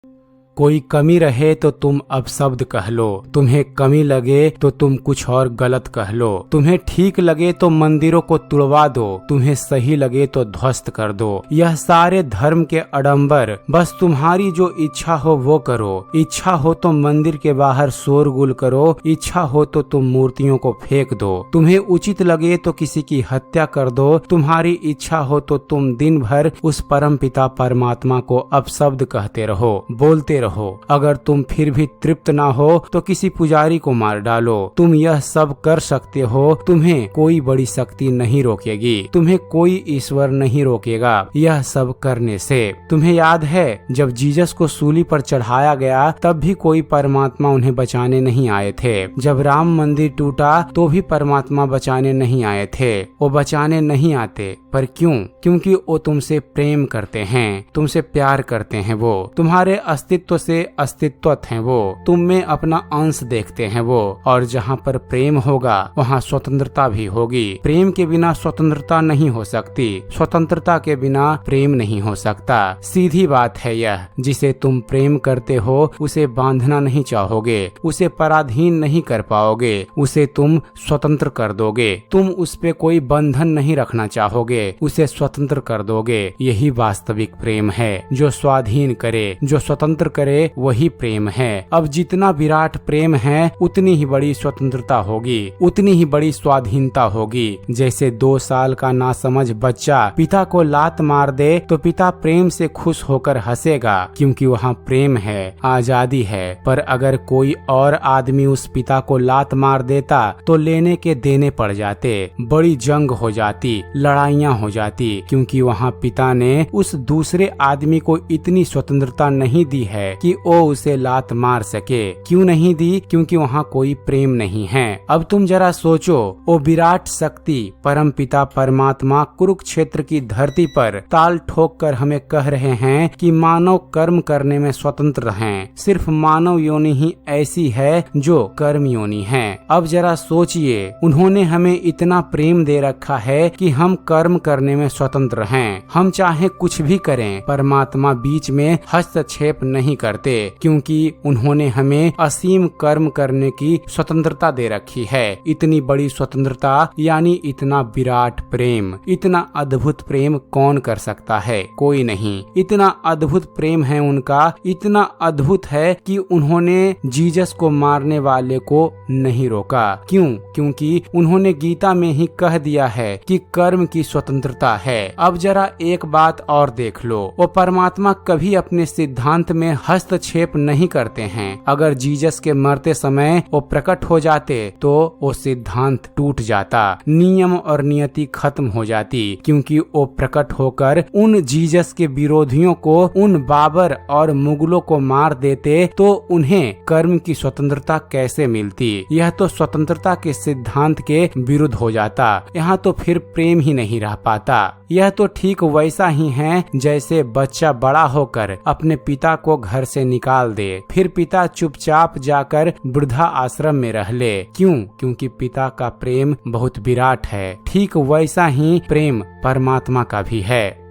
कोई कमी रहे तो तुम अपशब्द कह लो, तुम्हें कमी लगे तो तुम कुछ और गलत कह लो, तुम्हें ठीक लगे तो मंदिरों को तुड़वा दो, तुम्हें सही लगे तो ध्वस्त कर दो। यह सारे धर्म के अडंबर, बस तुम्हारी जो इच्छा हो वो करो। इच्छा हो तो मंदिर के बाहर शोरगुल करो, इच्छा हो तो तुम मूर्तियों को फेंक दो, तुम्हें उचित लगे तो किसी की हत्या कर दो, तुम्हारी इच्छा हो तो तुम दिन भर उस परमपिता परमात्मा को अपशब्द कहते रहो, बोलते रहो। अगर तुम फिर भी तृप्त ना हो तो किसी पुजारी को मार डालो। तुम यह सब कर सकते हो, तुम्हें कोई बड़ी शक्ति नहीं रोकेगी, तुम्हें कोई ईश्वर नहीं रोकेगा यह सब करने से। तुम्हें याद है जब जीसस को सूली पर चढ़ाया गया तब भी कोई परमात्मा उन्हें बचाने नहीं आए थे। जब राम मंदिर टूटा तो भी परमात्मा बचाने नहीं आए थे। वो बचाने नहीं आते, पर क्यों? क्योंकि वो तुमसे प्रेम करते हैं, तुमसे प्यार करते हैं, वो तुम्हारे अस्तित्व से अस्तित्वत हैं, वो तुम में अपना अंश देखते हैं वो। और जहाँ पर प्रेम होगा वहाँ स्वतंत्रता भी होगी। प्रेम के बिना स्वतंत्रता नहीं हो सकती, स्वतंत्रता के बिना प्रेम नहीं हो सकता। सीधी बात है यह। जिसे तुम प्रेम करते हो उसे बांधना नहीं चाहोगे, उसे पराधीन नहीं कर पाओगे, उसे तुम स्वतंत्र कर दोगे। तुम उस पे कोई बंधन नहीं रखना चाहोगे, उसे स्वतंत्र कर दोगे। यही वास्तविक प्रेम है। जो स्वाधीन करे, जो स्वतंत्र करे वही प्रेम है। अब जितना विराट प्रेम है उतनी ही बड़ी स्वतंत्रता होगी, उतनी ही बड़ी स्वाधीनता होगी। जैसे 2 साल का नासमझ बच्चा पिता को लात मार दे तो पिता प्रेम से खुश होकर हंसेगा, क्योंकि वहाँ प्रेम है, आजादी है। पर अगर कोई और आदमी उस पिता को लात मार देता तो लेने के देने पड़ जाते, बड़ी जंग हो जाती, लड़ाइयाँ हो जाती, क्योंकि वहाँ पिता ने उस दूसरे आदमी को इतनी स्वतंत्रता नहीं दी है कि वो उसे लात मार सके। क्यों नहीं दी? क्योंकि वहाँ कोई प्रेम नहीं है। अब तुम जरा सोचो, वो विराट शक्ति परम पिता परमात्मा कुरुक्षेत्र की धरती पर ताल ठोक कर हमें कह रहे हैं कि मानव कर्म करने में स्वतंत्र हैं। सिर्फ मानव योनि ही ऐसी है जो कर्म योनि है। अब जरा सोचिए, उन्होंने हमें इतना प्रेम दे रखा है कि हम कर्म करने में स्वतंत्र हैं। हम चाहे कुछ भी करें, परमात्मा बीच में हस्तक्षेप नहीं करते, क्योंकि उन्होंने हमें असीम कर्म करने की स्वतंत्रता दे रखी है। इतनी बड़ी स्वतंत्रता यानी इतना विराट प्रेम, इतना अद्भुत प्रेम कौन कर सकता है? कोई नहीं। इतना अद्भुत प्रेम है उनका, इतना अद्भुत है कि उन्होंने जीसस को मारने वाले को नहीं रोका। क्यों? क्योंकि उन्होंने गीता में ही कह दिया है कि कर्म की स्वतंत्रता है। अब जरा एक बात और देख लो, वो परमात्मा कभी अपने सिद्धांत में हस्तक्षेप नहीं करते हैं। अगर जीसस के मरते समय वो प्रकट हो जाते तो वो सिद्धांत टूट जाता, नियम और नियति खत्म हो जाती, क्योंकि वो प्रकट होकर उन जीसस के विरोधियों को, उन बाबर और मुगलों को मार देते तो उन्हें कर्म की स्वतंत्रता कैसे मिलती? यह तो स्वतंत्रता के सिद्धांत के विरुद्ध हो जाता। यहाँ तो फिर प्रेम ही नहीं रह पाता। यह तो ठीक वैसा ही है जैसे बच्चा बड़ा होकर अपने पिता को घर से निकाल दे, फिर पिता चुपचाप जाकर वृद्धा आश्रम में रह ले। क्यों? क्योंकि पिता का प्रेम बहुत विराट है। ठीक वैसा ही प्रेम परमात्मा का भी है।